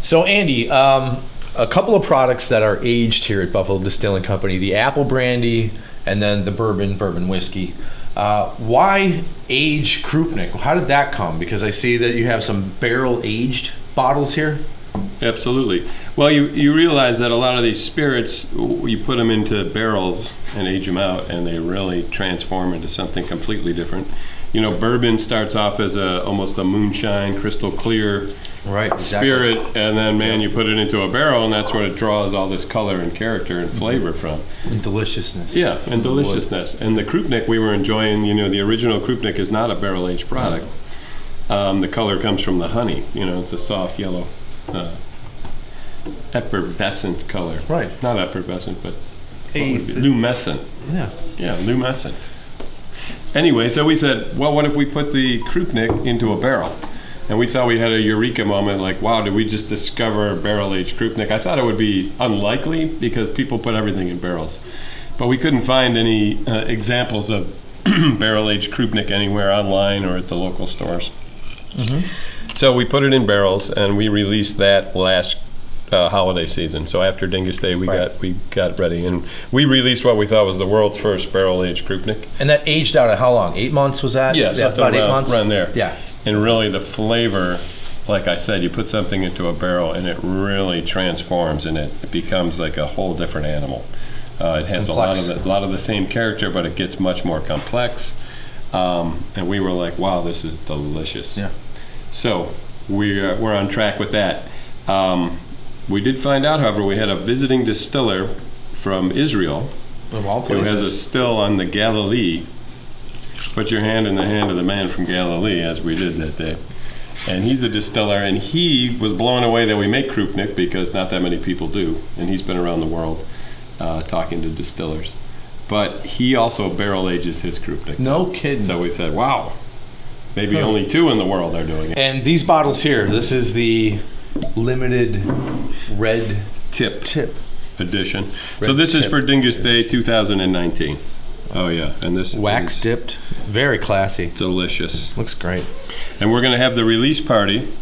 So Andy, a couple of products that are aged here at Buffalo Distilling Company: the apple brandy and then the bourbon whiskey. Why age Krupnik? How did that come? Because I see that you have some barrel aged bottles here. Absolutely. Well, you realize that a lot of these spirits, you put them into barrels and age them out, and they really transform into something completely different. You know, bourbon starts off as almost a moonshine, crystal clear spirit, and then, you put it into a barrel, and that's where it draws all this color and character and flavor from. And deliciousness. Yeah, and deliciousness. And the Krupnik we were enjoying, the original Krupnik is not a barrel-aged product. The color comes from the honey. It's a soft yellow, effervescent color. Right. Not effervescent, but lumescent. Yeah. Yeah, lumescent. Anyway, so we said, well, what if we put the Krupnik into a barrel? And we thought we had a eureka moment, like, wow, did we just discover barrel-aged Krupnik? I thought it would be unlikely because people put everything in barrels. But we couldn't find any examples of barrel-aged Krupnik anywhere online or at the local stores. Mm-hmm. So we put it in barrels, and we released that last holiday season. So after Dingus Day, we got ready, and we released what we thought was the world's first barrel-aged Krupnik. And that aged out at how long? 8 months was that? Yeah, about 8 months. Around there. Yeah. And really, the flavor, like I said, you put something into a barrel, and it really transforms, and it becomes like a whole different animal. It has complex. a lot of the same character, but it gets much more complex. And we were like, wow, this is delicious. Yeah. So we're on track with that. We did find out, however, we had a visiting distiller from Israel of all who places. has a still on the Galilee. Put your hand in the hand of the man from Galilee, as we did that day. And he's a distiller, and he was blown away that we make Krupnik because not that many people do. And he's been around the world talking to distillers. But he also barrel ages his Krupnik. No kidding. So we said, wow, maybe only 2 in the world are doing it. And these bottles here, this is the limited red tip edition. So this is for Dingus Day 2019. Oh yeah, and this wax dipped, very classy, delicious. Looks great. And we're going to have the release party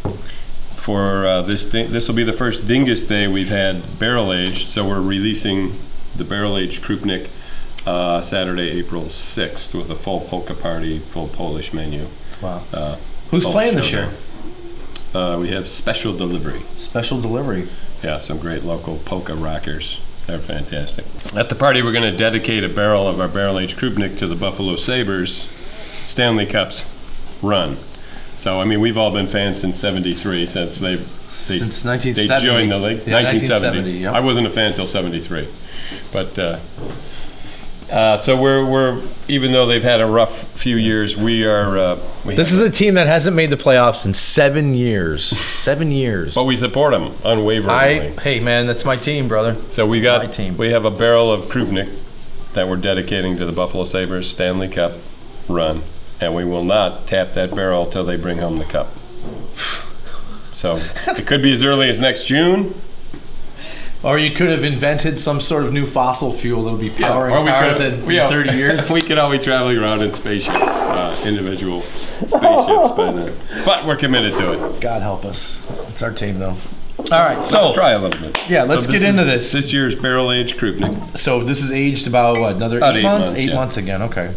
for this. This will be the first Dingus Day we've had barrel aged. So we're releasing the barrel aged Krupnik Saturday, April 6th, with a full polka party, full Polish menu. Wow. Who's playing this year? We have Special Delivery. Special Delivery. Yeah, some great local polka rockers. They're fantastic. At the party, we're going to dedicate a barrel of our barrel-aged Krupnik to the Buffalo Sabres Stanley Cups run. So, I mean, we've all been fans since '73, since they since 1970. They joined the league. Yeah, 1970. Yep. I wasn't a fan until '73, but. So we're even though they've had a rough few years, we are. This is a team that hasn't made the playoffs in 7 years. 7 years. But we support them unwaveringly. Hey man, that's my team, brother. So we have a barrel of Krupnik that we're dedicating to the Buffalo Sabres Stanley Cup run, and we will not tap that barrel till they bring home the cup. So it could be as early as next June. Or you could have invented some sort of new fossil fuel that would be powering cars in 30 years. We could all be traveling around in spaceships, individual spaceships by then. But we're committed to it. God help us. It's our team, though. All right, so let's try a little bit. Yeah, let's get into this. This year's barrel-aged Krupnik. So this is aged about what, another 8 months? 8 months again. Okay.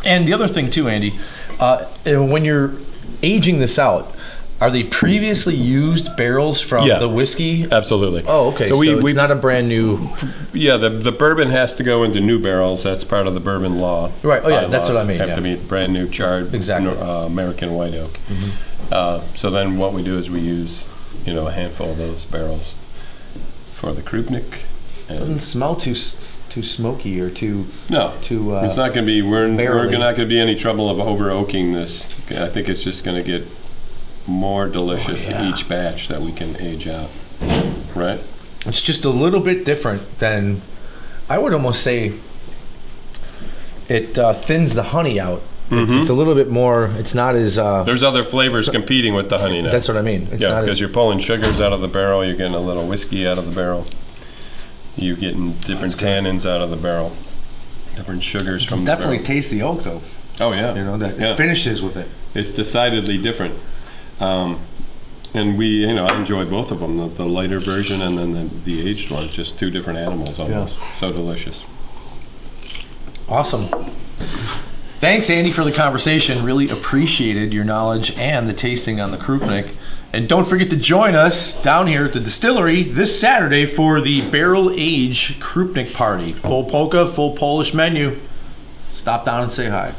And the other thing too, Andy, when you're aging this out, are they previously used barrels from the whiskey? Absolutely. Oh, okay. So it's not a brand new. Yeah, the bourbon has to go into new barrels. That's part of the bourbon law. Right. Oh, yeah. That's what I mean. Have to be brand new charred American white oak. Mm-hmm. So then what we do is we use, a handful of those barrels for the Krupnik. It doesn't smell too smoky or too. No. Too. It's not going to be. We're not going to be any trouble of over oaking this. I think it's just going to get more delicious each batch that we can age out, right? It's just a little bit different than, I would almost say, it thins the honey out. Mm-hmm. It's a little bit more, it's not as... There's other flavors competing with the honey now. That's what I mean. Because you're pulling sugars out of the barrel, you're getting a little whiskey out of the barrel, you're getting different tannins out of the barrel, different sugars from the barrel. Definitely taste the oak, though. Oh, yeah. It finishes with it. It's decidedly different. And I enjoy both of them, the lighter version and then the aged one. Just two different animals almost. So delicious. Awesome. Thanks, Andy, for the conversation. Really appreciated your knowledge and the tasting on the Krupnik. And don't forget to join us down here at the distillery this Saturday for the Barrel Age Krupnik Party. Full polka, full Polish menu. Stop down and say hi.